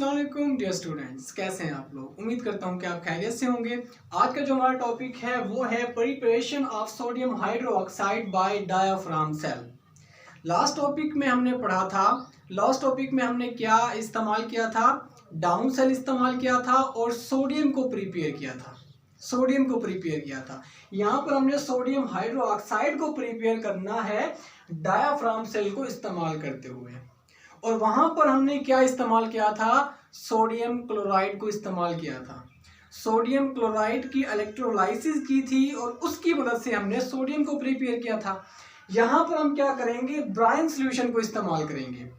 अस्सलामुअलैकुम dear students, कैसे हैं आप लोग। उम्मीद करता हूं कि आप खैरियत से होंगे। आज का जो हमारा टॉपिक है वो है preparation of sodium hydroxide by diaphragm cell. Last topic में हमने पढ़ा था, लास्ट टॉपिक में हमने क्या इस्तेमाल किया था, डाउन सेल इस्तेमाल किया था और सोडियम को प्रिपेयर किया था। सोडियम को प्रिपेयर किया था। यहाँ पर हमने सोडियम हाइड्रोक्साइड को प्रिपेयर करना है डायाफ्राम सेल को इस्तेमाल करते हुए, और वहां पर हमने क्या इस्तेमाल किया था, सोडियम क्लोराइड को इस्तेमाल किया था। सोडियम क्लोराइड की इलेक्ट्रोलाइसिस की थी और उसकी मदद से हमने सोडियम को प्रिपेयर किया था। यहाँ पर हम क्या करेंगे, ब्राइन सॉल्यूशन को इस्तेमाल करेंगे।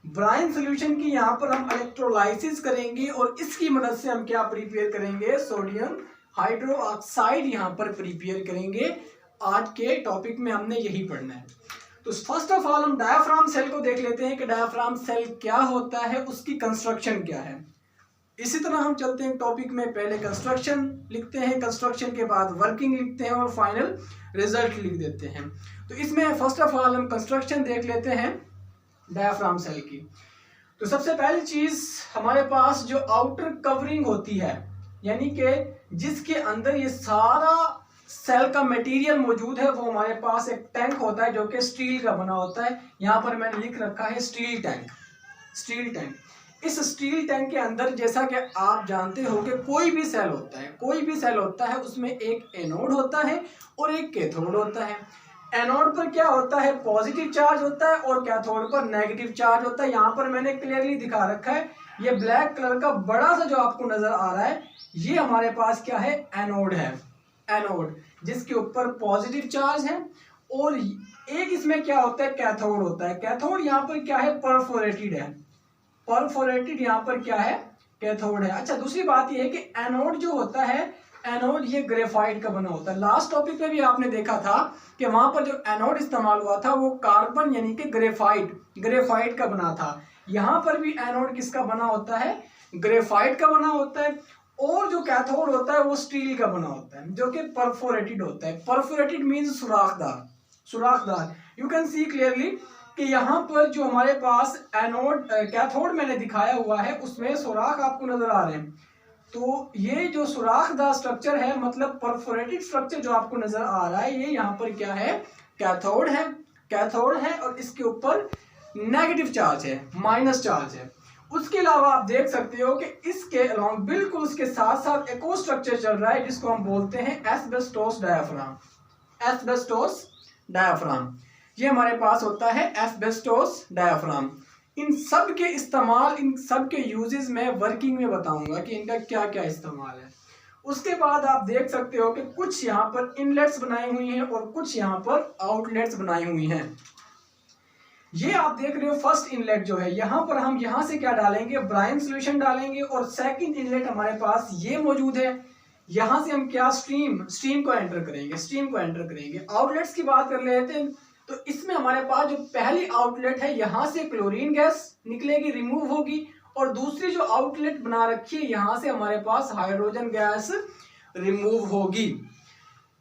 ब्राइन सॉल्यूशन की यहाँ पर हम इलेक्ट्रोलाइसिस करेंगे और इसकी मदद से हम क्या प्रिपेयर करेंगे, सोडियम हाइड्रोक्साइड यहाँ पर प्रिपेयर करेंगे। आज के टॉपिक में हमने यही पढ़ना है। तो फर्स्ट ऑफ ऑल हम डायाफ्राम सेल को देख लेते हैं कि डायाफ्राम सेल क्या होता है, उसकी कंस्ट्रक्शन क्या है। इसी तरह हम चलते हैं टॉपिक में, पहले कंस्ट्रक्शन लिखते हैं, कंस्ट्रक्शन के बाद वर्किंग लिखते हैं और फाइनल रिजल्ट लिख देते हैं। तो इसमें फर्स्ट ऑफ ऑल हम कंस्ट्रक्शन देख लेते हैं डायाफ्राम सेल की। तो सबसे पहली चीज, हमारे पास जो आउटर कवरिंग होती है, यानी कि जिसके अंदर ये सारा सेल का मटेरियल मौजूद है, वो हमारे पास एक टैंक होता है जो कि स्टील का बना होता है। यहाँ पर मैंने लिख रखा है स्टील टैंक, स्टील टैंक। इस स्टील टैंक के अंदर, जैसा कि आप जानते हो कि कोई भी सेल होता है, कोई भी सेल होता है, उसमें एक एनोड होता है और एक कैथोड होता है। एनोड पर क्या होता है, पॉजिटिव चार्ज होता है और कैथोड पर नेगेटिव चार्ज होता है। यहाँ पर मैंने क्लियरली दिखा रखा है, ये ब्लैक कलर का बड़ा सा जो आपको नजर आ रहा है, ये हमारे पास क्या है, एनोड है। एनोड जिसके ऊपर पॉजिटिव चार्ज है, और एक इसमें क्या होता है, कैथोड होता है। कैथोड यहाँ पर क्या है, परफोरेटेड है। परफोरेटेड यहाँ पर क्या है, कैथोड है। अच्छा, दूसरी बात ये है कि एनोड जो होता है, एनोड ये ग्रेफाइट का बना होता है। लास्ट टॉपिक में भी आपने देखा था कि वहां पर जो एनोड इस्तेमाल हुआ था वो कार्बन यानी कि ग्रेफाइट का बना था। यहाँ पर भी एनोड किसका बना होता है, ग्रेफाइट का बना होता है। और जो कैथोड होता है वो स्टील का बना होता है, जो कि परफोरेटेड होता है। परफोरेटेड मींस सुराखदार, सुराखदार। यू कैन सी क्लियरली कि यहाँ पर जो हमारे पास एनोड कैथोड मैंने दिखाया हुआ है, उसमें सुराख आपको नजर आ रहे हैं। तो ये जो सुराखदार स्ट्रक्चर है, मतलब परफोरेटेड स्ट्रक्चर जो आपको नजर आ रहा है, ये यहाँ पर क्या है, कैथोड है। कैथोड है और इसके ऊपर नेगेटिव चार्ज है, माइनस चार्ज है। उसके अलावा आप देख सकते हो कि इसके अलावा बिल्कुल उसके साथ साथ एक और स्ट्रक्चर चल रहा है जिसको हम बोलते हैं एस्बेस्टोस डायाफ्राम। एस्बेस्टोस डायाफ्राम ये हमारे पास होता है, एस्बेस्टोस डायाफ्राम। इन सब के इस्तेमाल, इन सब के यूजेस में वर्किंग में बताऊंगा कि इनका क्या क्या इस्तेमाल है। उसके बाद आप देख सकते हो कि कुछ यहाँ पर इनलेट्स बनाई हुई हैं और कुछ यहाँ पर आउटलेट्स बनाई हुई हैं। ये आप देख रहे हो फर्स्ट इनलेट जो है, यहाँ पर हम यहाँ से क्या डालेंगे, ब्राइन सॉल्यूशन डालेंगे। और सेकंड इनलेट हमारे पास ये मौजूद है, यहाँ से हम क्या, स्ट्रीम को एंटर करेंगे, स्ट्रीम को एंटर करेंगे। आउटलेट्स की बात कर लेते हैं। तो इसमें हमारे पास जो पहली आउटलेट है, यहाँ से क्लोरीन गैस निकलेगी, रिमूव होगी, और दूसरी जो आउटलेट बना रखी है, यहाँ से हमारे पास हाइड्रोजन गैस रिमूव होगी।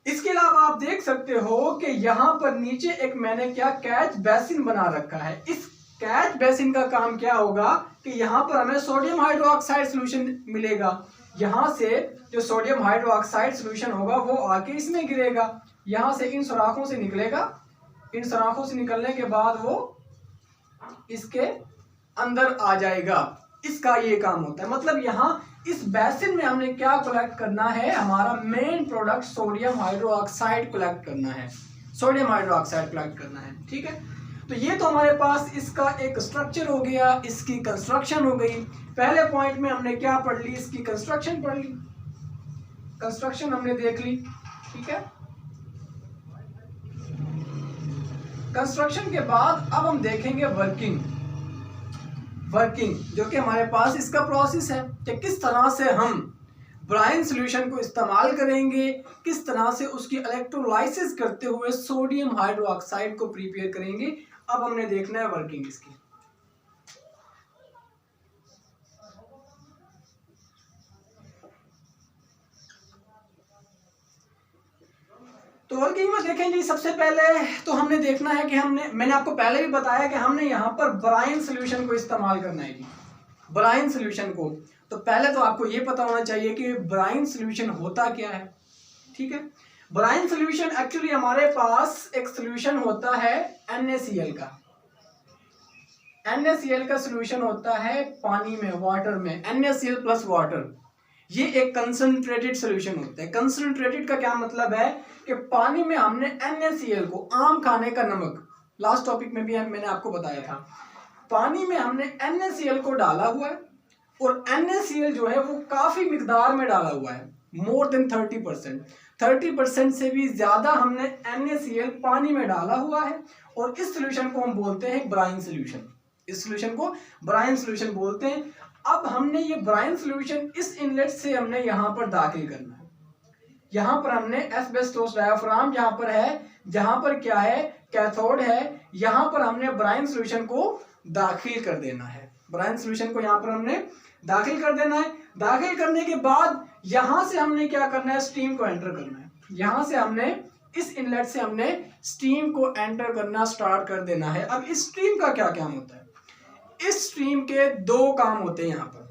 इसके अलावा आप देख सकते हो कि यहाँ पर नीचे एक मैंने क्या, कैच बेसिन बना रखा है। इस कैच बेसिन का काम क्या होगा कि यहाँ पर हमें सोडियम हाइड्रोक्साइड सॉल्यूशन मिलेगा। यहाँ से जो सोडियम हाइड्रोक्साइड सॉल्यूशन होगा वो आके इसमें गिरेगा, यहाँ से इन सुराखों से निकलेगा। इन सुराखों से निकलने के बाद वो इसके अंदर आ जाएगा। इसका ये काम होता है। मतलब यहाँ इस बेसिन में हमने क्या कलेक्ट करना है, हमारा main product sodium hydroxide collect करना है, सोडियम हाइड्रोक्साइड कलेक्ट करना है। ठीक है, तो ये तो हमारे पास इसका एक स्ट्रक्चर हो गया, इसकी कंस्ट्रक्शन हो गई। पहले पॉइंट में हमने क्या पढ़ ली, इसकी कंस्ट्रक्शन पढ़ ली, कंस्ट्रक्शन हमने देख ली। ठीक है, कंस्ट्रक्शन के बाद अब हम देखेंगे वर्किंग। वर्किंग जो कि हमारे पास इसका प्रोसेस है कि किस तरह से हम ब्राइन सॉल्यूशन को इस्तेमाल करेंगे, किस तरह से उसकी इलेक्ट्रोलाइसिस करते हुए सोडियम हाइड्रोक्साइड को प्रिपेयर करेंगे। अब हमने देखना है वर्किंग इसकी। तो वर्किंग में देखें जी, सबसे पहले तो हमने देखना है कि मैंने आपको पहले भी बताया कि हमने यहाँ पर ब्राइन सॉल्यूशन को इस्तेमाल करना है जी। ब्राइन सोल्यूशन को, तो पहले तो आपको ये पता होना चाहिए कि ब्राइन सोल्यूशन होता क्या है। ठीक है, ब्राइन सोल्यूशन एक्चुअली हमारे पास एक सोल्यूशन होता है NaCl का। NaCl का सोल्यूशन होता है पानी में, वाटर में, NaCl प्लस वाटर। ये एक कंसंट्रेटेड सोल्यूशन होता है। कंसंट्रेटेड का क्या मतलब है कि पानी में हमने NaCl को, आम खाने का नमक, लास्ट टॉपिक में भी मैंने आपको बताया था, पानी में हमने NaCl को डाला हुआ है और NaCl जो है वो काफी मिकदार में डाला हुआ है, मोर देन 30% से भी ज्यादा हमने NaCl पानी में डाला हुआ है और इस सोल्यूशन को हम बोलते हैं ब्राइन सोल्यूशन। इस सोल्यूशन को ब्राइन सोल्यूशन बोलते हैं। अब हमने ये ब्राइन सोल्यूशन इस इनलेट से हमने यहाँ पर दाखिल करना है। यहाँ पर हमने एस्बेस्टोस डायाफ्राम यहाँ पर है, जहां पर क्या है, कैथोड है, यहाँ पर हमने ब्राइन सोल्यूशन को दाखिल कर देना है। ब्राइन सोल्यूशन को यहाँ पर हमने दाखिल कर देना है। दाखिल करने के बाद यहाँ से हमने क्या करना है, स्टीम को एंटर करना है। यहाँ से हमने, इस इनलेट से हमने स्टीम को एंटर करना स्टार्ट कर देना है। अब इस स्टीम का क्या काम होता है, इस स्ट्रीम के दो काम होते हैं यहाँ पर।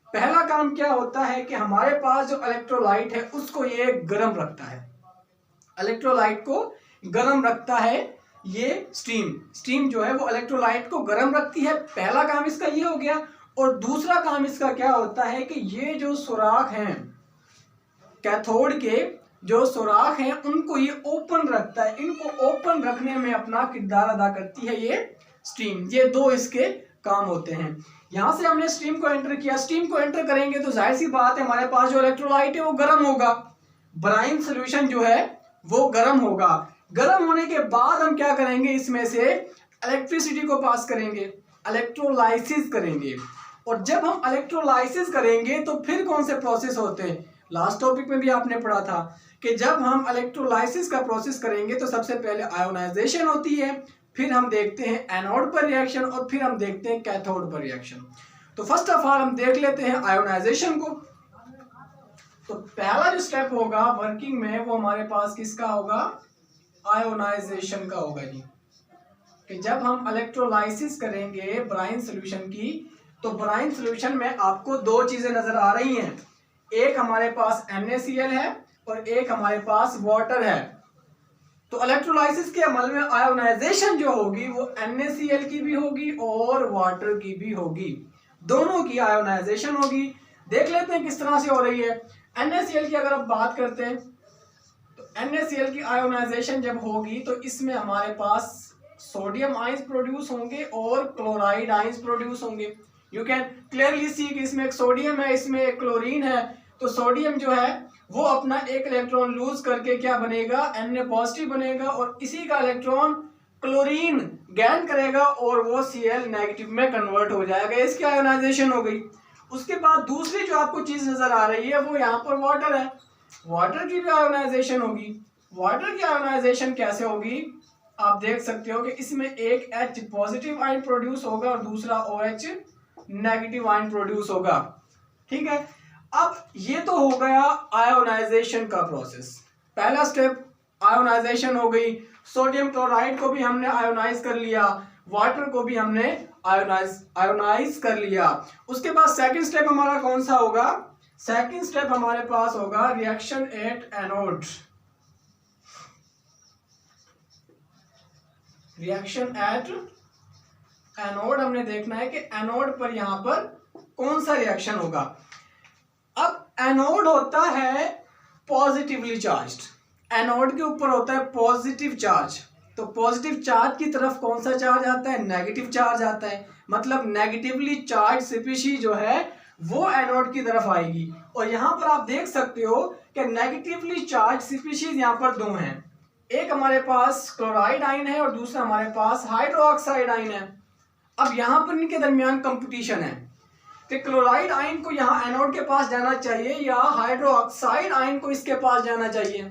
पहला काम क्या होता है कि हमारे पास जो इलेक्ट्रोलाइट है उसको ये गर्म रखता है, इलेक्ट्रोलाइट को गर्म रखता है ये स्टीम जो है वो इलेक्ट्रोलाइट को गर्म रखती है। पहला काम इसका ये हो गया। और दूसरा काम इसका क्या होता है कि ये जो सुराख हैं, कैथोड के जो सुराख हैं, उनको ये ओपन रखता है। इनको ओपन रखने में अपना किरदार अदा करती है ये स्टीम। ये दो इसके काम होते हैं। यहां से हमने स्टीम को एंटर किया। स्टीम को एंटर करेंगे तो जाहिर सी बात है हमारे पास जो इलेक्ट्रोलाइट है वो गर्म होगा, ब्राइन सोल्यूशन जो है वो गर्म होगा। गर्म होने के बाद हम क्या करेंगे, इसमें से इलेक्ट्रिसिटी को पास करेंगे, इलेक्ट्रोलाइसिस करेंगे। और जब हम इलेक्ट्रोलाइसिस करेंगे तो फिर कौन से प्रोसेस होते हैं, लास्ट टॉपिक में भी आपने पढ़ा था कि जब हम इलेक्ट्रोलाइसिस का प्रोसेस करेंगे तो सबसे पहले आयोनाइजेशन होती है, फिर हम देखते हैं एनोड पर रिएक्शन और फिर हम देखते हैं कैथोड पर रिएक्शन। तो फर्स्ट ऑफ ऑल हम देख लेते हैं आयोनाइजेशन को। तो पहला जो स्टेप होगा वर्किंग में वो हमारे पास किसका होगा, आयोनाइजेशन का होगा जी। कि जब हम इलेक्ट्रोलाइसिस करेंगे ब्राइन सोल्यूशन की, तो ब्राइन सोल्यूशन में आपको दो चीजें नजर आ रही हैं, एक हमारे पास NaCl है और एक हमारे पास वाटर है। तो इलेक्ट्रोलाइसिस के अमल में आयोनाइजेशन जो होगी वो NaCl की भी होगी और वाटर की भी होगी, दोनों की आयोनाइजेशन होगी। देख लेते हैं किस तरह से हो रही है। NaCl की अगर आप बात करते हैं तो NaCl की आयोनाइजेशन जब होगी तो इसमें हमारे पास सोडियम आयंस प्रोड्यूस होंगे और क्लोराइड आयंस प्रोड्यूस होंगे। यू कैन क्लियरली सी कि इसमें एक सोडियम है, इसमें एक क्लोरीन है। तो सोडियम जो है वो अपना एक इलेक्ट्रॉन लूज करके क्या बनेगा, Na पॉजिटिव बनेगा और इसी का इलेक्ट्रॉन क्लोरीन गेन करेगा और वो Cl नेगेटिव में कन्वर्ट हो जाएगा। इसकी आयोनाइजेशन हो गई। उसके बाद दूसरी जो आपको चीज नजर आ रही है वो यहाँ पर वाटर है, वाटर की भी आयोनाइजेशन होगी। वाटर की आयोनाइजेशन कैसे होगी, आप देख सकते हो कि इसमें एक H पॉजिटिव आयन प्रोड्यूस होगा और दूसरा OH नेगेटिव आयन प्रोड्यूस होगा। ठीक है, अब ये तो हो गया आयोनाइजेशन का प्रोसेस। पहला स्टेप आयोनाइजेशन हो गई, सोडियम क्लोराइड को भी हमने आयोनाइज कर लिया, वाटर को भी हमने आयोनाइज कर लिया। उसके बाद सेकंड स्टेप हमारा कौन सा होगा, सेकंड स्टेप हमारे पास होगा reaction at anode. Reaction at anode हमने देखना है कि एनोड पर यहां पर कौन सा रिएक्शन होगा। अब एनोड होता है पॉजिटिवली चार्ज्ड, एनोड के ऊपर होता है पॉजिटिव चार्ज। तो पॉजिटिव चार्ज की तरफ कौन सा चार्ज आता है, नेगेटिव चार्ज आता है। मतलब नेगेटिवली चार्ज स्पीशीज जो है वो एनोड की तरफ आएगी। और यहां पर आप देख सकते हो कि नेगेटिवली चार्ज स्पीशीज यहां पर दो हैं, एक हमारे पास क्लोराइड आयन है और दूसरा हमारे पास हाइड्रोक्साइड आयन है। अब यहां पर इनके दरमियान कंपटीशन है कि क्लोराइड आयन को यहाँ एनोड के पास जाना चाहिए या हाइड्रोक्साइड आयन को इसके पास जाना चाहिए।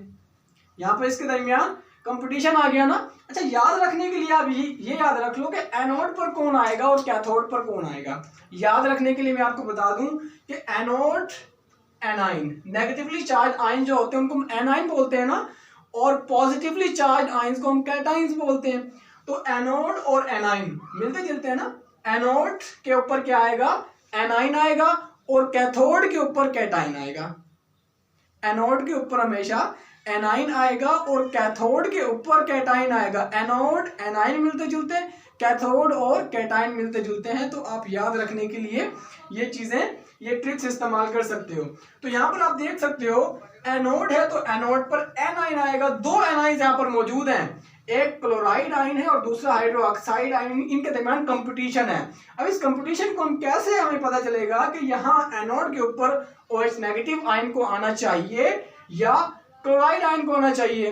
यहाँ पर इसके दरमियान कंपटीशन आ गया ना। अच्छा, याद रखने के लिए आप ये याद रख लो कि एनोड पर कौन आएगा और कैथोड पर कौन आएगा। याद रखने के लिए मैं आपको बता दूं कि anode A9, negatively charge ion जो होते हैं उनको हम एनाइन बोलते हैं ना, और पॉजिटिवली चार्ज आयंस को हम कैटाइंस बोलते हैं। तो एनोड और एनाइन मिलते जुलते हैं ना। एनोड के ऊपर क्या आएगा, एनाइन आएगा और कैथोड के ऊपर कैटाइन आएगा। एनोड के ऊपर हमेशा एनाइन आएगा और कैथोड के ऊपर कैटाइन आएगा। एनोड एनाइन मिलते जुलते, कैथोड और कैटाइन मिलते जुलते हैं। तो आप याद रखने के लिए ये चीजें, ये ट्रिक्स इस्तेमाल कर सकते हो। तो यहाँ पर आप देख सकते हो एनोड है तो एनोड पर एनाइन आएगा। दो एनाइन यहाँ पर मौजूद हैं, एक क्लोराइड आयन है और दूसरा हाइड्रोक्साइड आयन। इनके दरमियान कंपटीशन है। अब इस कंपटीशन को हम कैसे, हमें पता चलेगा कि यहाँ एनोड के ऊपर OH नेगेटिव आयन को आना चाहिए या क्लोराइड आयन को आना चाहिए।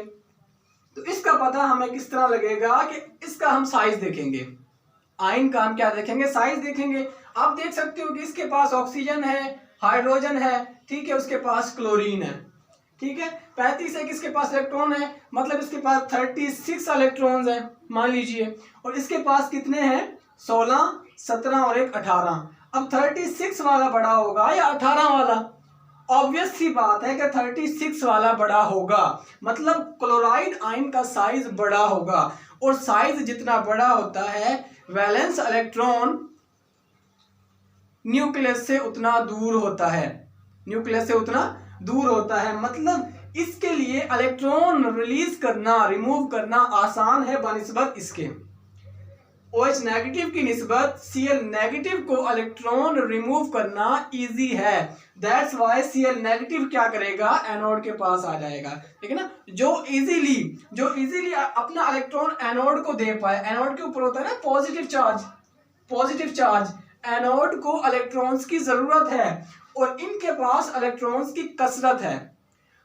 तो इसका पता हमें किस तरह लगेगा कि इसका हम साइज देखेंगे। आयन का हम क्या देखेंगे, साइज देखेंगे। आप देख सकते हो कि इसके पास ऑक्सीजन है, हाइड्रोजन है, ठीक है, उसके पास क्लोरीन है, ठीक है। 35 है, किसके पास इलेक्ट्रॉन है, मतलब इसके पास 36 इलेक्ट्रॉन्स हैं मान लीजिए। और इसके पास कितने हैं, 16, 17 और एक 18। अब 36 वाला बड़ा होगा या 18 वाला? ऑब्वियस सी बात है कि 36 वाला बड़ा होगा, मतलब क्लोराइड आयन का साइज बड़ा होगा। और साइज जितना बड़ा होता है, वैलेंस इलेक्ट्रॉन न्यूक्लियस से उतना दूर होता है, न्यूक्लियस से उतना दूर होता है। मतलब इसके लिए इलेक्ट्रॉन रिलीज करना, रिमूव करना आसान है बनिस्बत इसके। OH नेगेटिव की निस्बत Cl नेगेटिव को इलेक्ट्रॉन रिमूव करना इजी है। दैट्स वाई Cl नेगेटिव क्या करेगा, एनोड के पास आ जाएगा, ठीक है ना। जो इजीली अपना इलेक्ट्रॉन एनोड को दे पाए। एनोड के ऊपर होता है ना पॉजिटिव चार्ज। एनोड को इलेक्ट्रॉन्स की जरूरत है और इनके पास इलेक्ट्रॉन्स की कसरत है।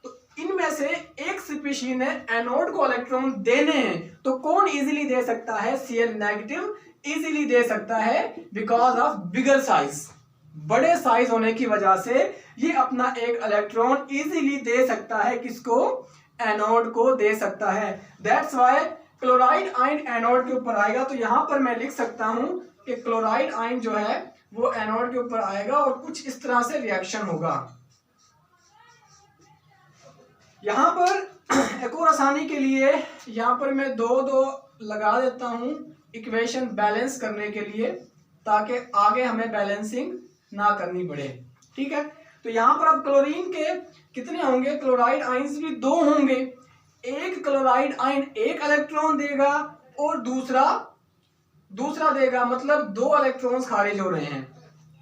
तो इनमें से एक स्पीशीज ने एनोड को इलेक्ट्रॉन देने हैं, तो कौन इजीली दे सकता है, Cl नेगेटिव इजीली दे सकता है बिकॉज ऑफ बिगर साइज। बड़े साइज होने की वजह से ये अपना एक इलेक्ट्रॉन इजीली दे सकता है, किसको, एनोड को दे सकता है। That's why chloride ion anode के ऊपर आएगा। तो यहां पर मैं लिख सकता हूं कि क्लोराइड आयन जो है वो एनोड के ऊपर आएगा और कुछ इस तरह से रिएक्शन होगा। यहां पर एक और आसानी के लिए यहां पर मैं दो लगा देता हूं इक्वेशन बैलेंस करने के लिए, ताकि आगे हमें बैलेंसिंग ना करनी पड़े, ठीक है। तो यहां पर अब क्लोरीन के कितने होंगे, क्लोराइड आयंस भी 2 होंगे। एक क्लोराइड आयन एक इलेक्ट्रॉन देगा और दूसरा देगा, मतलब 2 इलेक्ट्रॉन्स खारिज हो रहे हैं,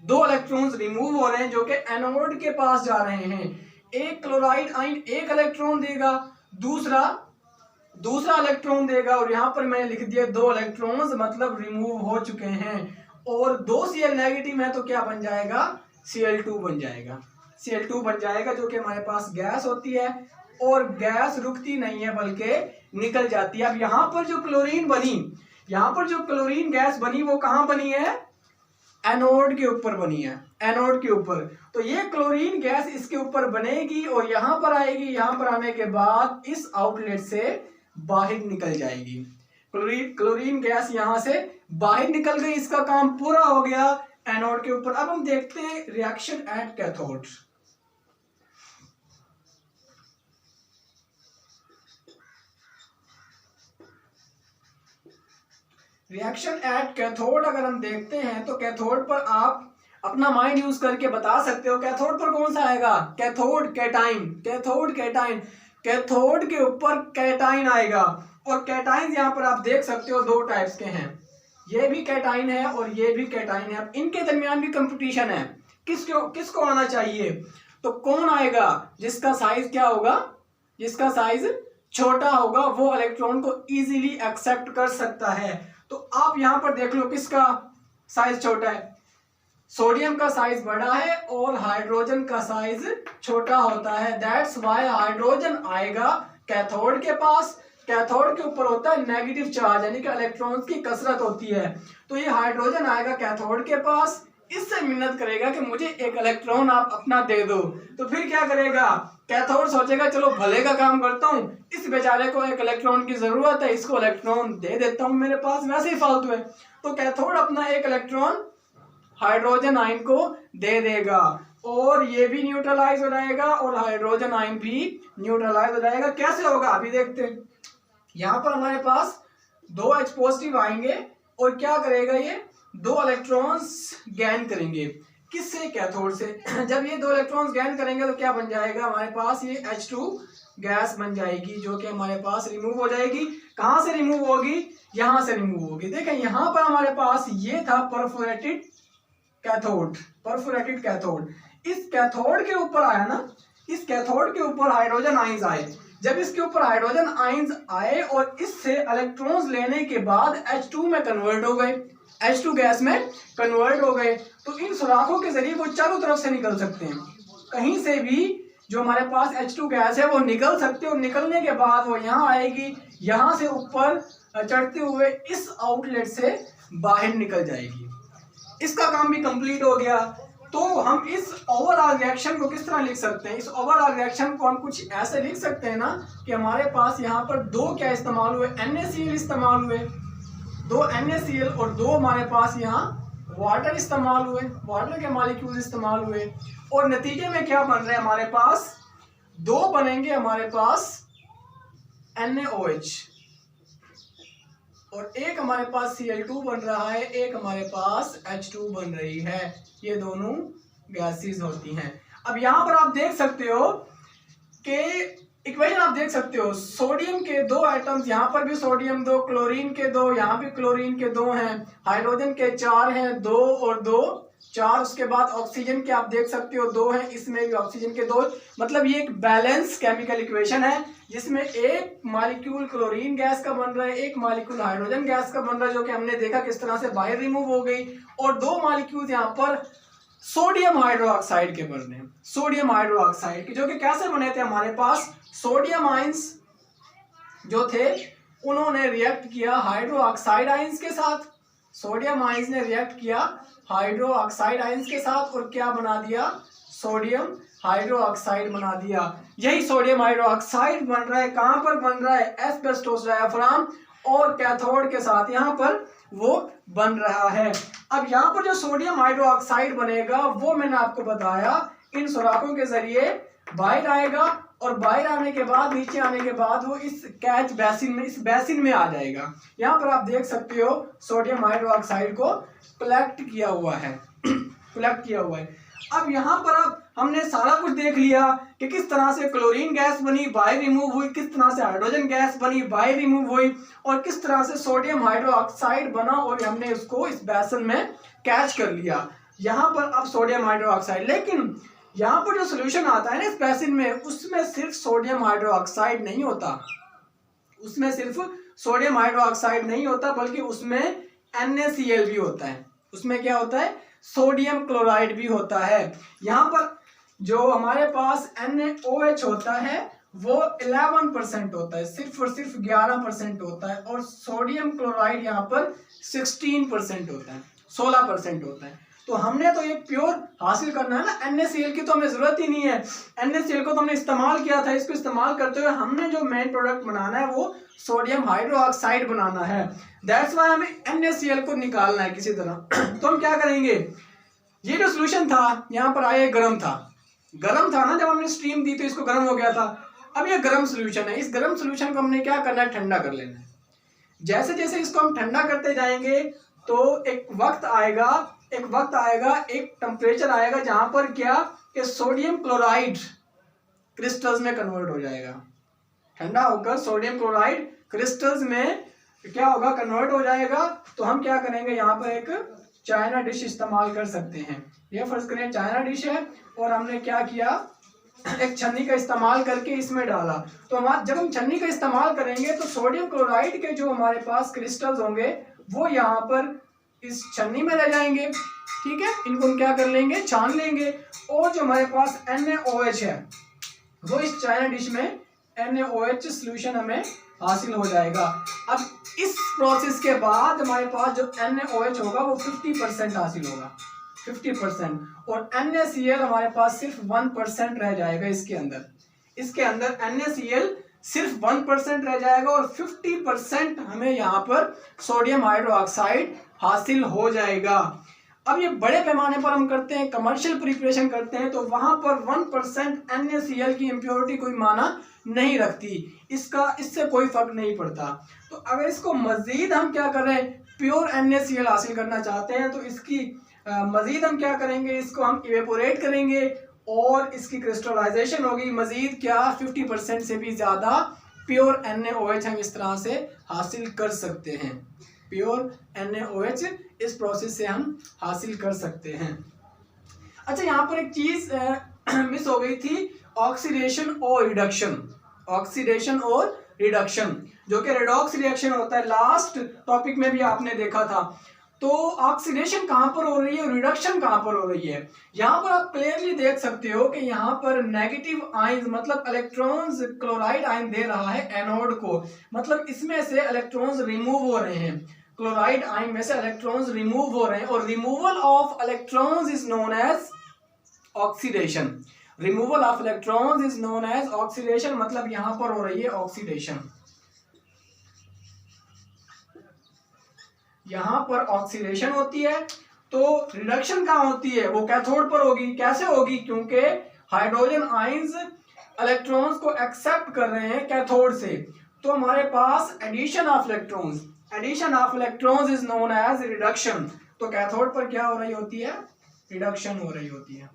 2 इलेक्ट्रॉन्स रिमूव हो रहे हैं जो कि एनोड के पास जा रहे हैं। एक क्लोराइड आयन एक इलेक्ट्रॉन देगा, दूसरा इलेक्ट्रॉन देगा और यहां पर मैंने लिख दिया 2 इलेक्ट्रॉन्स मतलब रिमूव हो चुके हैं। और 2 Cl नेगेटिव है तो क्या बन जाएगा, Cl2 बन जाएगा। Cl2 बन जाएगा जो कि हमारे पास गैस होती है और गैस रुकती नहीं है बल्कि निकल जाती है। अब यहाँ पर जो क्लोरीन गैस बनी वो कहाँ बनी है, एनोड के ऊपर बनी है, एनोड के ऊपर। तो ये क्लोरीन गैस इसके ऊपर बनेगी और यहां पर आएगी, यहां पर आने के बाद इस आउटलेट से बाहर निकल जाएगी। क्लोरीन गैस यहां से बाहर निकल गई, इसका काम पूरा हो गया एनोड के ऊपर। अब हम देखते हैं reaction at cathode. Reaction at cathode अगर हम देखते हैं तो कैथोड पर आप अपना माइंड यूज करके बता सकते हो कैथोड पर कौन सा आएगा, कैथोड कैटाइन। कैथोड के ऊपर कैटाइन आएगा और कैटाइन यहाँ पर आप देख सकते हो 2 टाइप्स के हैं, ये भी कैटाइन है और ये भी कैटाइन है। अब इनके दरमियान भी कंपटीशन है, किसको आना चाहिए। तो कौन आएगा, जिसका साइज क्या होगा, जिसका साइज छोटा होगा वो इलेक्ट्रॉन को इजीली एक्सेप्ट कर सकता है। तो आप यहां पर देख लो किसका साइज छोटा है, सोडियम का साइज बड़ा है और हाइड्रोजन का साइज छोटा होता है। दैट्स वाई हाइड्रोजन आएगा कैथोड के पास। कैथोड के ऊपर होता है नेगेटिव चार्ज, यानी कि इलेक्ट्रॉन्स की कसरत होती है। तो ये हाइड्रोजन आएगा कैथोड के पास, इससे मिन्नत करेगा कि मुझे एक इलेक्ट्रॉन आप अपना दे दो। तो फिर क्या करेगा, कैथोड सोचेगा चलो भले का काम करता हूँ, इस बेचारे को एक इलेक्ट्रॉन की जरूरत है, इसको इलेक्ट्रॉन दे देता हूँ, मेरे पास वैसे ही फालतू है। तो कैथोड अपना एक इलेक्ट्रॉन हाइड्रोजन आयन को दे देगा और ये भी न्यूट्रलाइज हो जाएगा और हाइड्रोजन आयन भी न्यूट्रलाइज हो जाएगा। कैसे होगा अभी देखते हैं। यहाँ पर हमारे पास 2 H पॉजिटिव आएंगे और क्या करेगा, ये 2 इलेक्ट्रॉन्स गेन करेंगे। किससे? कैथोड से। जब ये 2 इलेक्ट्रॉन्स गेन करेंगे तो क्या बन जाएगा हमारे पास? ये H2 गैस बन जाएगी, जो कि हमारे पास रिमूव हो जाएगी। कहाँ से रिमूव होगी? यहाँ से रिमूव होगी। देखें यहाँ पर हमारे पास ये था परफोरेटेड कैथोड, परफोरेटेड कैथोड। इस कैथोड के ऊपर आया ना, इस कैथोड के ऊपर हाइड्रोजन आइंस आए। जब इसके ऊपर हाइड्रोजन आइंस आए और इससे इलेक्ट्रॉन्स लेने के बाद H2 में कन्वर्ट हो गए, H2 गैस में कन्वर्ट हो गए, तो इन सुराखों के जरिए वो चारों तरफ से निकल सकते हैं। कहीं से भी जो हमारे पास H2 गैस है वो निकल सकती है, और निकलने के बाद वो यहाँ आएगी, यहाँ से ऊपर चढ़ते हुए इस आउटलेट से बाहर निकल जाएगी। इसका काम भी कंप्लीट हो गया। तो हम इस ओवरऑल रिएक्शन को किस तरह लिख सकते हैं? इस ओवरऑल रिएक्शन को हम कुछ ऐसे लिख सकते हैं ना कि हमारे पास यहाँ पर 2 क्या इस्तेमाल हुए? NaCl इस्तेमाल हुए, 2 NaCl, और 2 हमारे पास यहाँ वाटर इस्तेमाल हुए, वाटर के मॉलिक्यूल इस्तेमाल हुए, और नतीजे में क्या बन रहे हैं हमारे पास? 2 बनेंगे हमारे पास NaOH, और एक हमारे पास Cl2 बन रहा है, एक हमारे पास H2 बन रही है। ये दोनों गैसेस होती हैं। अब यहाँ पर आप देख सकते हो कि इक्वेशन आप देख सकते हो, सोडियम के 2 एटम्स, यहाँ पर भी सोडियम 2, क्लोरीन के 2, यहाँ भी क्लोरीन के 2 हैं, हाइड्रोजन के 4 हैं, 2 और 2 4। उसके बाद ऑक्सीजन के आप देख सकते हो 2 हैं, इसमें भी ऑक्सीजन के 2। मतलब ये एक बैलेंस केमिकल इक्वेशन है जिसमें एक मॉलिक्यूल क्लोरीन गैस का बन रहा है, एक मॉलिक्यूल हाइड्रोजन गैस का बन रहा है, जो कि हमने देखा किस तरह से बाहर रिमूव हो गई, और 2 मॉलिक्यूल यहाँ पर सोडियम हाइड्रोक्साइड के बन रहे हैं, सोडियम हाइड्रोक्साइड के, जो कि कैसे बने थे? हमारे पास सोडियम आइंस जो थे उन्होंने रिएक्ट किया हाइड्रोक्साइड आइंस के साथ, सोडियम आइंस ने रिएक्ट किया हाइड्रोक्साइड आइंस के साथ, और क्या बना दिया? सोडियम हाइड्रोक्साइड बना दिया। यही सोडियम हाइड्रोक्साइड बन रहा है, कहां पर बन रहा है? एस्बेस्टोस डायाफ्राम और कैथोड के साथ यहाँ पर वो बन रहा है। अब यहाँ पर जो सोडियम हाइड्रोक्साइड बनेगा वो मैंने आपको बताया इन सुराखों के जरिए बाहर आएगा, और बाहर आने के बाद, नीचे आने के बाद वो इस कैच बेसिन में, इस बेसिन में आ जाएगा। यहाँ पर आप देख सकते हो सोडियम हाइड्रोक्साइड को कलेक्ट किया हुआ है, कलेक्ट किया हुआ है। अब यहाँ पर अब हमने सारा कुछ देख लिया कि किस तरह से क्लोरीन गैस बनी, बाहर रिमूव हुई, किस तरह से हाइड्रोजन गैस बनी, बाहर रिमूव हुई, और किस तरह से सोडियम हाइड्रोक्साइड बना और हमने उसको इस बेसन में कैच कर लिया। यहाँ पर अब सोडियम हाइड्रोक्साइड, लेकिन यहाँ पर जो सोल्यूशन आता है ना इस बेसिन में, उसमें सिर्फ सोडियम हाइड्रोक्साइड नहीं होता, उसमें सिर्फ सोडियम हाइड्रोक्साइड नहीं होता, बल्कि उसमें NaCl भी होता है। उसमें क्या होता है? सोडियम क्लोराइड भी होता है। यहाँ पर जो हमारे पास NaOH होता है वो 11% होता है, सिर्फ और सिर्फ 11% होता है, और सोडियम क्लोराइड यहाँ पर 16% होता है, 16% होता है। तो हमने तो ये प्योर हासिल करना है ना, NaCl की तो हमें जरूरत ही नहीं है। NaCl को तो हमने इस्तेमाल किया था, इसको इस्तेमाल करते हुए हमने जो मेन प्रोडक्ट बनाना है वो सोडियम हाइड्रोक्साइड बनाना है। दैट्स वाई हमें NaCl को निकालना है किसी तरह। तो हम क्या करेंगे? ये जो सोल्यूशन था यहाँ पर आया, गर्म था ना, जब हमने स्टीम दी तो इसको गर्म हो गया था। अब ये गर्म सोल्यूशन है, इस गर्म सोल्यूशन को हमने क्या करना है? ठंडा कर लेना है। जैसे जैसे इसको हम ठंडा करते जाएंगे तो एक वक्त आएगा, एक टेम्परेचर आएगा जहां पर क्या कि सोडियम क्लोराइड क्रिस्टल्स में कन्वर्ट हो जाएगा। ठंडा होकर सोडियम क्लोराइड क्रिस्टल्स में क्या होगा? कन्वर्ट हो जाएगा। तो हम क्या करेंगे? यहाँ पर एक चाइना डिश इस्तेमाल कर सकते हैं। ये फर्ज करें चाइना डिश है, और हमने क्या किया? एक छन्नी का इस्तेमाल करके इसमें डाला। तो जब हम छन्नी का इस्तेमाल करेंगे तो सोडियम क्लोराइड के जो हमारे पास क्रिस्टल्स होंगे वो यहाँ पर इस छन्नी में रह जाएंगे, ठीक है। इनको हम क्या कर लेंगे? छान लेंगे, और जो हमारे पास NaOH है वो इस चाइना डिश में NaOH सोल्यूशन हमें हासिल हो जाएगा। अब इस प्रोसेस के बाद हमारे पास जो NaOH होगा वो 50% हासिल होगा, 50%, और NaCl हमारे पास सिर्फ 1% रह जाएगा। इसके अंदर NaCl सिर्फ 1% रह जाएगा, और 50% हमें यहाँ पर सोडियम हाइड्रोक्साइड हासिल हो जाएगा। अब ये बड़े पैमाने पर हम करते हैं, कमर्शियल प्रिपरेशन करते हैं, तो वहां पर 1% NaCl की इम्प्योरिटी कोई माना नहीं रखती, इससे कोई फर्क नहीं पड़ता। तो अगर इसको मजीद हम क्या करें, प्योर NaCl हासिल करना चाहते हैं, तो इसकी मजीद हम क्या करेंगे, इसको हम इवेपोरेट करेंगे और इसकी क्रिस्टलाइजेशन होगी। मजीद क्या 50% से भी ज़्यादा प्योर NaOH हम इस तरह से हासिल कर सकते हैं। प्योर NaOH इस प्रोसेस से हम हासिल कर सकते हैं। अच्छा, यहाँ पर एक चीज़ मिस हो गई थी, ऑक्सीडेशन और रिडक्शन। ऑक्सीडेशन और रिडक्शन जो कि रेडॉक्स रिएक्शन होता है, लास्ट टॉपिक में भी आपने देखा था। तो ऑक्सीडेशन कहाँ पर हो रही है और रिडक्शन कहाँ पर हो रही है, यहाँ पर आप क्लियरली देख सकते हो कि यहाँ पर नेगेटिव आयंस मतलब इलेक्ट्रॉन्स क्लोराइड आयन दे रहा है एनोड को, मतलब इसमें से इलेक्ट्रॉन्स रिमूव हो रहे हैं, क्लोराइड आयन में से इलेक्ट्रॉन्स रिमूव हो रहे हैं और removal of electrons is known as oxidation. Removal of electrons is known as oxidation, मतलब यहाँ पर हो रही है ऑक्सीडेशन। यहाँ पर ऑक्सीडेशन होती है, तो रिडक्शन कहाँ होती है, वो कैथोड पर होगी। कैसे होगी, क्योंकि हाइड्रोजन आयंस इलेक्ट्रॉन्स को एक्सेप्ट कर रहे हैं कैथोड से, तो हमारे पास addition of electrons, addition of electrons is known as reduction. तो कैथोड पर क्या हो रही होती है, रिडक्शन हो रही होती है।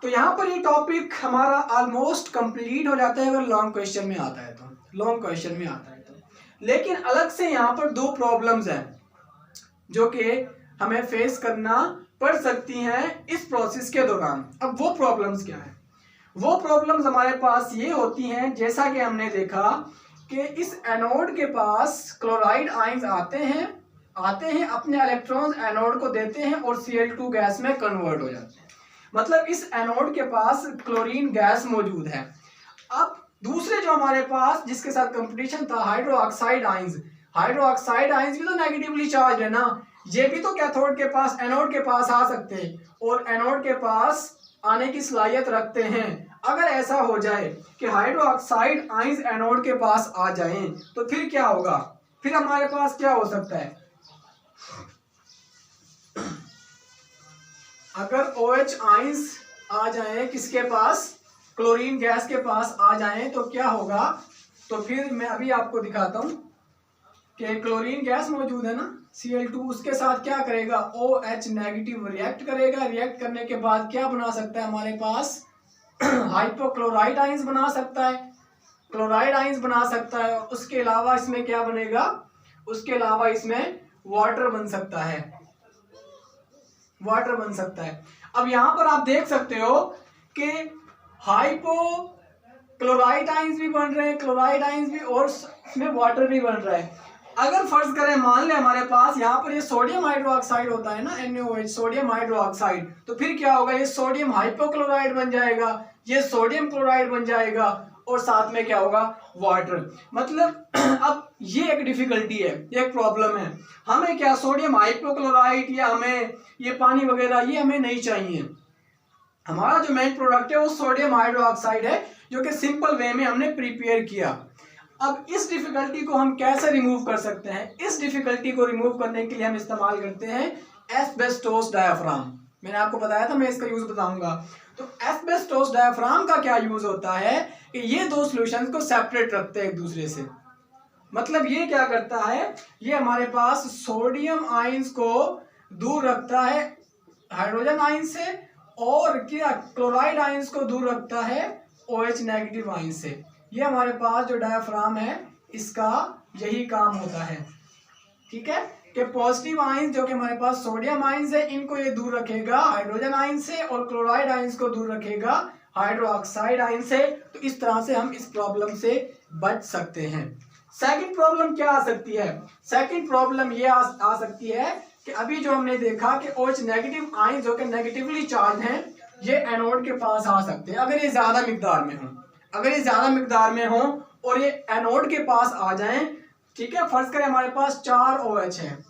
तो यहाँ पर ये टॉपिक हमारा ऑलमोस्ट कंप्लीट हो जाता है अगर लॉन्ग क्वेश्चन में आता है तो, लॉन्ग क्वेश्चन में आता है तो। लेकिन अलग से यहाँ पर दो प्रॉब्लम्स हैं जो कि हमें फेस करना पड़ सकती हैं इस प्रोसेस के दौरान। अब वो प्रॉब्लम्स क्या है, वो प्रॉब्लम्स हमारे पास ये होती हैं, जैसा कि हमने देखा कि इस एनोड के पास क्लोराइड आयंस आते हैं अपने इलेक्ट्रॉन्स एनोड को देते हैं और Cl2 गैस में कन्वर्ट हो जाते हैं, मतलब इस एनोड के पास क्लोरीन गैस मौजूद है। अब दूसरे जो हमारे पास जिसके साथ कंपटीशन था हाइड्रोक्साइड आयंस, हाइड्रोक्साइड आयंस भी तो नेगेटिवली चार्ज है ना, ये भी तो कैथोड के पास एनोड के पास आ सकते हैं और एनोड के पास आने की सलाहियत रखते हैं। अगर ऐसा हो जाए कि हाइड्रोक्साइड आयंस एनोड के पास आ जाएं तो फिर क्या होगा, फिर हमारे पास क्या हो सकता है, अगर OH आयंस आ जाए किसके पास, क्लोरीन गैस के पास आ जाएं तो क्या होगा। तो फिर मैं अभी आपको दिखाता हूं कि क्लोरीन गैस मौजूद है ना Cl2, उसके साथ क्या करेगा, OH नेगेटिव रिएक्ट करेगा। रिएक्ट करने के बाद क्या बना सकता है हमारे पास हाइपोक्लोराइड आयंस बना सकता है, क्लोराइड आयंस बना सकता है। उसके अलावा इसमें क्या बनेगा, उसके अलावा इसमें वाटर बन सकता है, वाटर बन सकता है। अब यहां पर आप देख सकते हो कि हाइपोक्लोराइड आयंस भी बन रहे हैं, क्लोराइड आयंस भी, और इसमें वाटर भी बन रहा है। अगर फर्ज करें मान लें हमारे पास यहाँ पर ये सोडियम हाइड्रोक्साइड होता है ना NaOH, सोडियम हाइड्रोक्साइड, तो फिर क्या होगा, ये सोडियम हाइपोक्लोराइड बन जाएगा, ये सोडियम क्लोराइड बन जाएगा और साथ में क्या होगा, वाटर। मतलब अब ये एक डिफिकल्टी है, एक प्रॉब्लम है। हमें क्या सोडियम हाइपोक्लोराइड या हमें ये पानी वगैरह ये हमें नहीं चाहिए। हमारा जो मेन प्रोडक्ट है वो सोडियम हाइड्रोक्साइड है जो कि सिंपल वे में हमने प्रिपेयर किया। अब इस डिफिकल्टी को हम कैसे रिमूव कर सकते हैं, इस डिफिकल्टी को रिमूव करने के लिए हम इस्तेमाल करते हैं एस्बेस्टोस डायाफ्राम। मैंने आपको बताया था मैं इसका यूज बताऊंगा। तो एस्बेस्टोस डायाफ्राम का क्या यूज होता है कि ये दो सॉल्यूशंस को सेपरेट रखते हैं एक दूसरे से। मतलब ये क्या करता है, ये हमारे पास सोडियम आयंस को दूर रखता है हाइड्रोजन आयंस से और क्या क्लोराइड आयंस को दूर रखता है OH नेगेटिव आयंस से। ये हमारे पास जो डायाफ्राम है इसका यही काम होता है, ठीक है, कि पॉजिटिव आयंस जो कि हमारे पास सोडियम आयंस है इनको ये दूर रखेगा हाइड्रोजन आयंस से और क्लोराइड आयंस को दूर रखेगा हाइड्रोक्साइड आयंस से। तो इस तरह से हम इस प्रॉब्लम से बच सकते हैं। सेकंड प्रॉब्लम क्या आ सकती है, सेकंड प्रॉब्लम ये आ सकती है कि अभी जो हमने देखा कि OH नेगेटिव आयंस जो कि नेगेटिवली चार्ज हैं ये एनोड के पास आ सकते हैं अगर ये ज्यादा मिकदार में हो, अगर ये ज्यादा मिकदार में हो और ये एनोड के पास आ जाएं, ठीक है। फर्ज करें हमारे पास 4 OH हैं,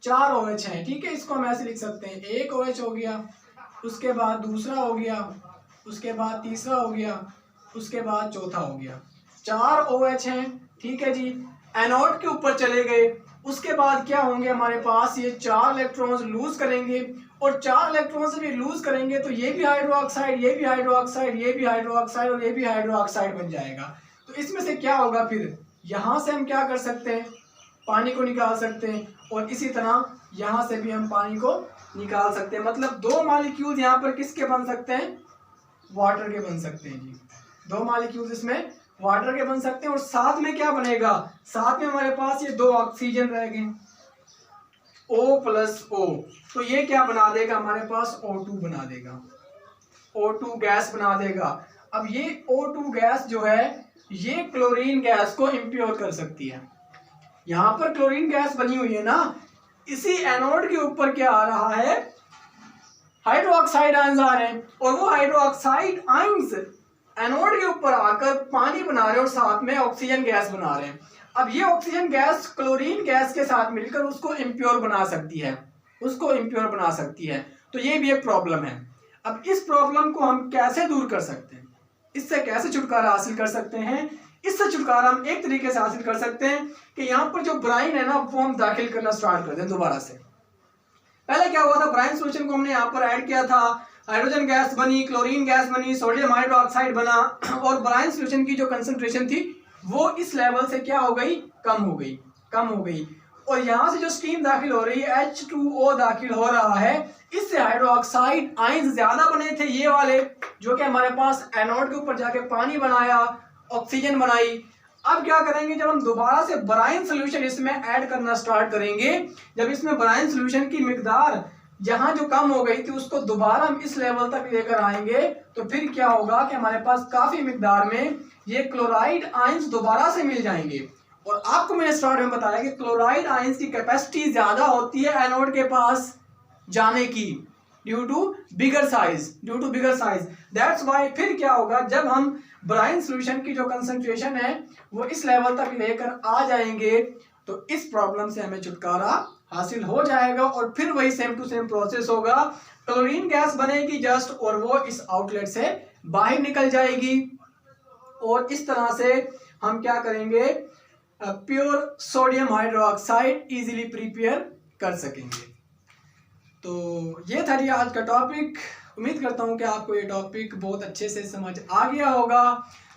4 OH हैं, ठीक है, इसको हम ऐसे लिख सकते हैं, एक OH हो गया, उसके बाद दूसरा हो गया, उसके बाद तीसरा हो गया, उसके बाद चौथा हो गया। 4 OH हैं, ठीक है जी, एनोड के ऊपर चले गए। उसके बाद क्या होंगे हमारे पास, ये 4 इलेक्ट्रॉन्स लूज करेंगे और 4 इलेक्ट्रॉन से भी लूज करेंगे तो ये भी हाइड्रोक्साइड, ये भी हाइड्रोक्साइड, ये भी हाइड्रोक्साइड और ये भी हाइड्रोक्साइड बन जाएगा। तो इसमें से क्या होगा, फिर यहां से हम क्या कर सकते हैं, पानी को निकाल सकते हैं, और इसी तरह यहाँ से भी हम पानी को निकाल सकते हैं। मतलब 2 मॉलिक्यूल यहाँ पर किसके बन सकते हैं, वाटर के बन सकते हैं जी। 2 मॉलिक्यूल इसमें वाटर के बन सकते हैं, और साथ में क्या बनेगा, साथ में हमारे पास ये 2 ऑक्सीजन रह गए, O प्लस O, तो ये क्या बना देगा, हमारे पास O2 बना देगा, O2 गैस बना देगा। अब ये O2 गैस जो है ये क्लोरीन गैस को इम्प्योर कर सकती है। यहाँ पर क्लोरीन गैस बनी हुई है ना, इसी एनोड के ऊपर क्या आ रहा है, हाइड्रोक्साइड आयंस आ रहे हैं, और वो हाइड्रोक्साइड आयंस एनोड के ऊपर आकर पानी बना रहे हैं और साथ में ऑक्सीजन गैस बना रहे हैं। अब ये ऑक्सीजन गैस क्लोरीन गैस के साथ मिलकर उसको इम्प्योर बना सकती है, उसको इम्प्योर बना सकती है। तो ये भी एक प्रॉब्लम है। अब इस प्रॉब्लम को हम कैसे दूर कर सकते हैं, इससे कैसे छुटकारा हासिल कर सकते हैं, इससे छुटकारा हम एक तरीके से हासिल कर सकते हैं कि यहाँ पर जो ब्राइन है ना वो हम दाखिल करना स्टार्ट कर दें दोबारा से। पहले क्या हुआ था, ब्राइन सोल्यूशन को हमने यहाँ पर ऐड किया था, हाइड्रोजन गैस बनी, क्लोरीन गैस बनी, सोडियम हाइड्रोक्साइड बना, और ब्राइन सोल्यूशन की जो कंसंट्रेशन थी वो इस लेवल से क्या हो गई, कम हो गई। और यहाँ से जो स्टीम दाखिल हो रही है, H2O दाखिल हो रहा है, इससे हाइड्रोक्साइड आयंस ज्यादा बने थे ये वाले, जो कि हमारे पास एनोड के ऊपर जाके पानी बनाया, ऑक्सीजन बनाई। अब क्या करेंगे, जब हम दोबारा से ब्राइन सोल्यूशन इसमें ऐड करना स्टार्ट करेंगे, जब इसमें ब्राइन सोल्यूशन की मिकदार जहां जो कम हो गई थी उसको दोबारा हम इस लेवल तक लेकर आएंगे, तो फिर क्या होगा कि हमारे पास काफी मिकदार में ये क्लोराइड आयंस दोबारा से मिल जाएंगे। और आपको मैंने स्टार्ट में बताया कि क्लोराइड आयंस की कैपेसिटी ज्यादा होती है एनोड के पास जाने की, due to bigger size, that's why. फिर क्या होगा, जब हम ब्राइन सोल्यूशन की जो कंसंट्रेशन है वो इस लेवल तक लेकर आ जाएंगे, तो इस प्रॉब्लम से हमें छुटकारा हासिल हो जाएगा, और फिर वही सेम टू सेम प्रोसेस होगा, क्लोरीन गैस बनेगी जस्ट, और वो इस आउटलेट से बाहर निकल जाएगी, और इस तरह से हम क्या करेंगे, pure sodium hydroxide easily prepare कर सकेंगे। तो ये था जी आज का टॉपिक। उम्मीद करता हूँ कि आपको ये टॉपिक बहुत अच्छे से समझ आ गया होगा।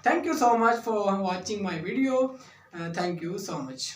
Thank you so much for watching my video. Thank you so much.